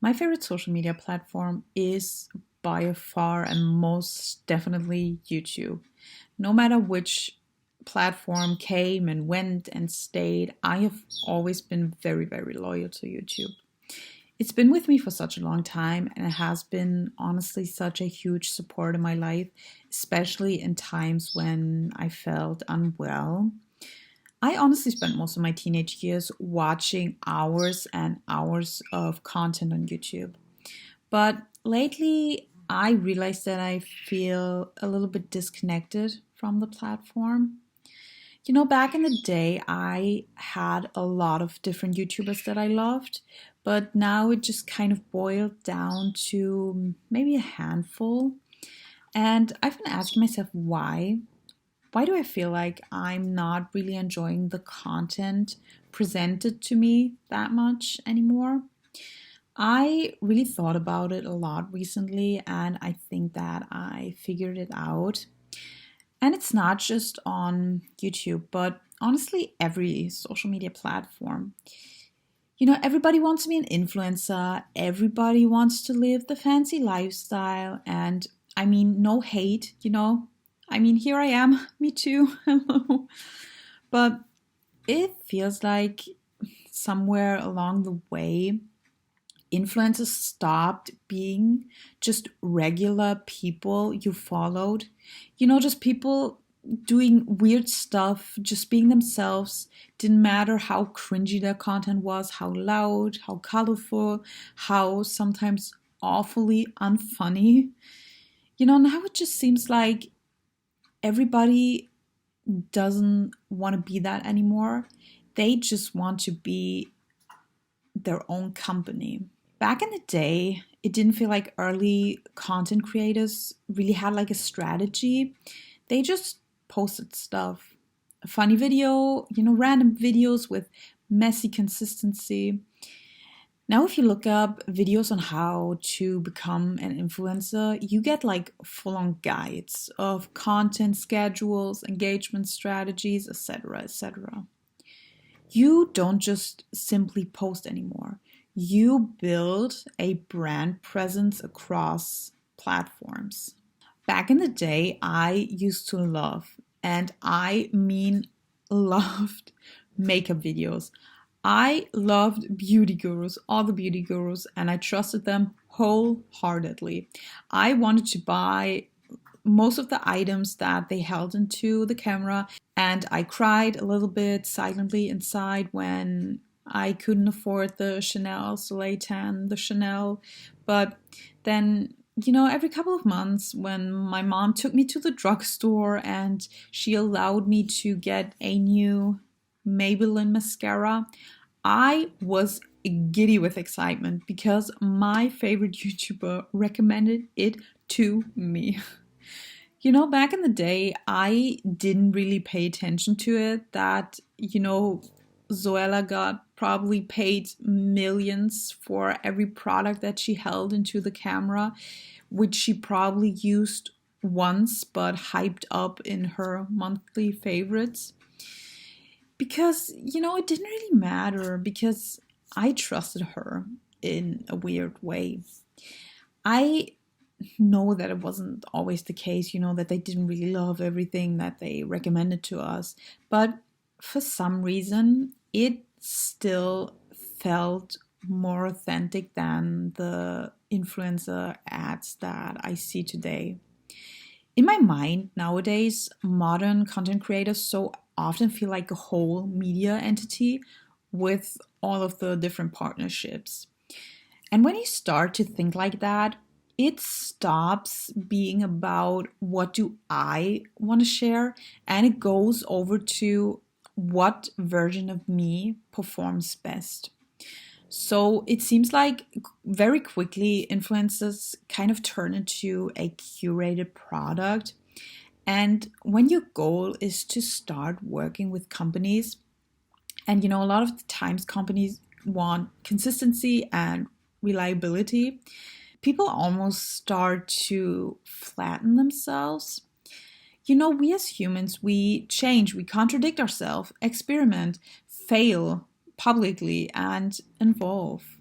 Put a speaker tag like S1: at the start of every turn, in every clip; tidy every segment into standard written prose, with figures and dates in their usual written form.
S1: My favorite social media platform is by far and most definitely YouTube. No matter which platform came and went and stayed, I have always been very, very loyal to YouTube. It's been with me for such a long time and it has been honestly such a huge support in my life, especially in times when I felt unwell. I honestly spent most of my teenage years watching hours and hours of content on YouTube. But lately, I realized that I feel a little bit disconnected from the platform. Back in the day, I had a lot of different YouTubers that I loved, but now it just kind of boiled down to maybe a handful. And I've been asking myself why. Why do I feel like I'm not really enjoying the content presented to me that much anymore? I really thought about it a lot recently, and I think that I figured it out. And it's not just on YouTube, but honestly, every social media platform. Everybody wants to be an influencer, everybody wants to live the fancy lifestyle, and I mean, no hate. I mean, here I am, me too, hello. But it feels like somewhere along the way, influencers stopped being just regular people you followed. Just people doing weird stuff, just being themselves. Didn't matter how cringy their content was, how loud, how colorful, how sometimes awfully unfunny. Now it just seems like everybody doesn't want to be that anymore. They just want to be their own company. Back in the day, it didn't feel like early content creators really had like a strategy. They just posted stuff. A funny video, random videos with messy consistency. Now, if you look up videos on how to become an influencer, you get like full on guides of content schedules, engagement strategies, etc. etc. You don't just simply post anymore. You build a brand presence across platforms. Back in the day, I used to love, and I mean loved, makeup videos. I loved beauty gurus, all the beauty gurus, and I trusted them wholeheartedly. I wanted to buy most of the items that they held into the camera, and I cried a little bit silently inside when I couldn't afford the Chanel Soleil Tan, the Chanel. But then, every couple of months, when my mom took me to the drugstore and she allowed me to get a new Maybelline mascara, I was giddy with excitement because my favorite YouTuber recommended it to me. Back in the day, I didn't really pay attention to it. Zoella got probably paid millions for every product that she held into the camera, which she probably used once but hyped up in her monthly favorites. Because, it didn't really matter because I trusted her in a weird way. I know that it wasn't always the case, that they didn't really love everything that they recommended to us. But for some reason, it still felt more authentic than the influencer ads that I see today. In my mind, nowadays, modern content creators so often feel like a whole media entity with all of the different partnerships. And when you start to think like that, it stops being about what do I want to share and it goes over to what version of me performs best. So it seems like very quickly influencers kind of turn into a curated product. And when your goal is to start working with companies, and a lot of the times companies want consistency and reliability, people almost start to flatten themselves. We as humans, we change, we contradict ourselves, experiment, fail publicly, and evolve.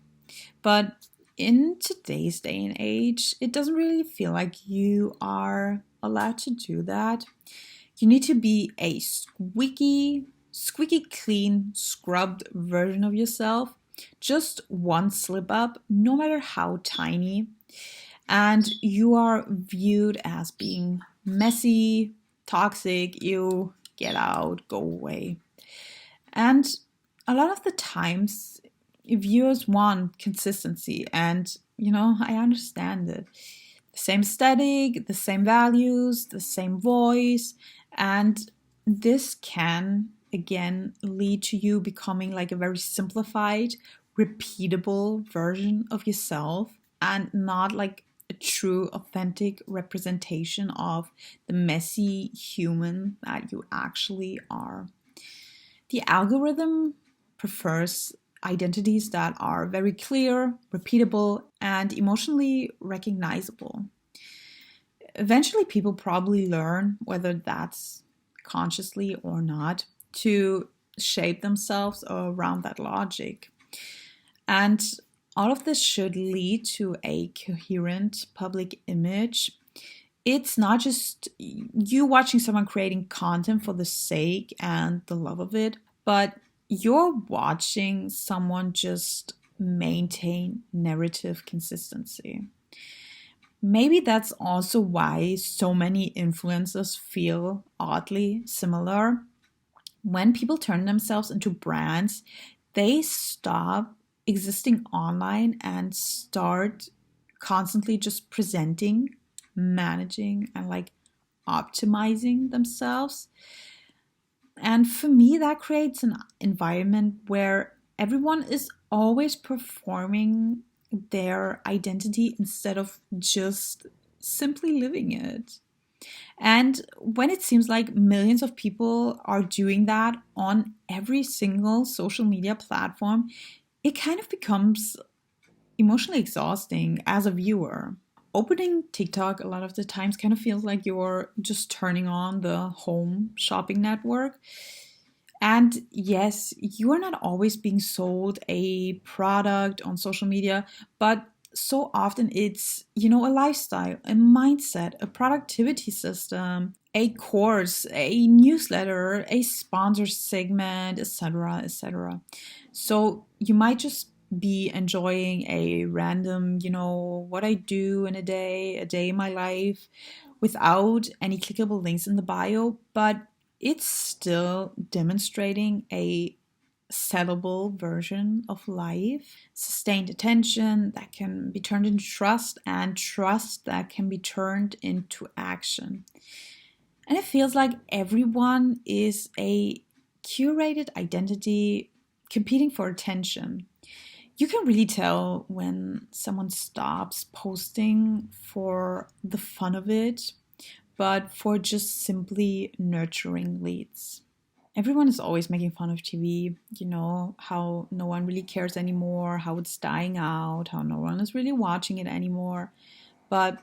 S1: But in today's day and age, it doesn't really feel like you are allowed to do that. You need to be a squeaky clean, scrubbed version of yourself. Just one slip up, no matter how tiny, and you are viewed as being messy, toxic, you get out, go away. And a lot of the times, viewers want consistency, and I understand it. The same aesthetic, the same values, the same voice, and this can again lead to you becoming like a very simplified, repeatable version of yourself and not like a true, authentic representation of the messy human that you actually are. The algorithm prefers identities that are very clear, repeatable, and emotionally recognizable. Eventually, people probably learn, whether that's consciously or not, to shape themselves around that logic. And all of this should lead to a coherent public image. It's not just you watching someone creating content for the sake and the love of it, but you're watching someone just maintain narrative consistency. Maybe that's also why so many influencers feel oddly similar. When people turn themselves into brands, they stop existing online and start constantly just presenting, managing, and like optimizing themselves. And for me, that creates an environment where everyone is always performing their identity instead of just simply living it. And when it seems like millions of people are doing that on every single social media platform, it kind of becomes emotionally exhausting as a viewer. Opening TikTok a lot of the times kind of feels like you're just turning on the home shopping network. And yes, you are not always being sold a product on social media, but so often it's, a lifestyle, a mindset, a productivity system, a course, a newsletter, a sponsor segment, etc., etc. So you might just be enjoying a random, what I do in a day in my life, without any clickable links in the bio, but it's still demonstrating a sellable version of life, sustained attention that can be turned into trust, and trust that can be turned into action. And it feels like everyone is a curated identity competing for attention. You can really tell when someone stops posting for the fun of it, but for just simply nurturing leads. Everyone is always making fun of TV, how no one really cares anymore, how it's dying out, how no one is really watching it anymore. But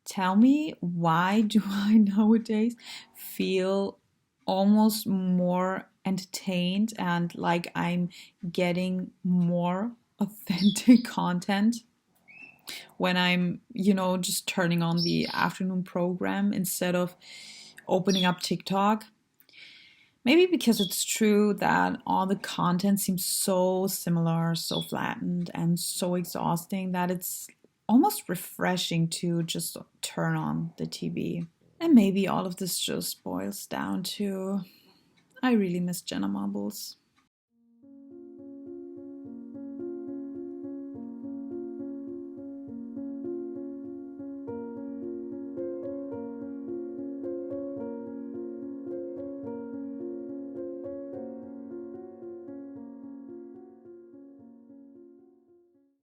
S1: tell me, why do I nowadays feel almost more entertained and like I'm getting more authentic content when I'm, just turning on the afternoon program instead of opening up TikTok? Maybe because it's true that all the content seems so similar, so flattened, and so exhausting that it's almost refreshing to just turn on the TV. And maybe all of this just boils down to I really miss Jenna Marbles.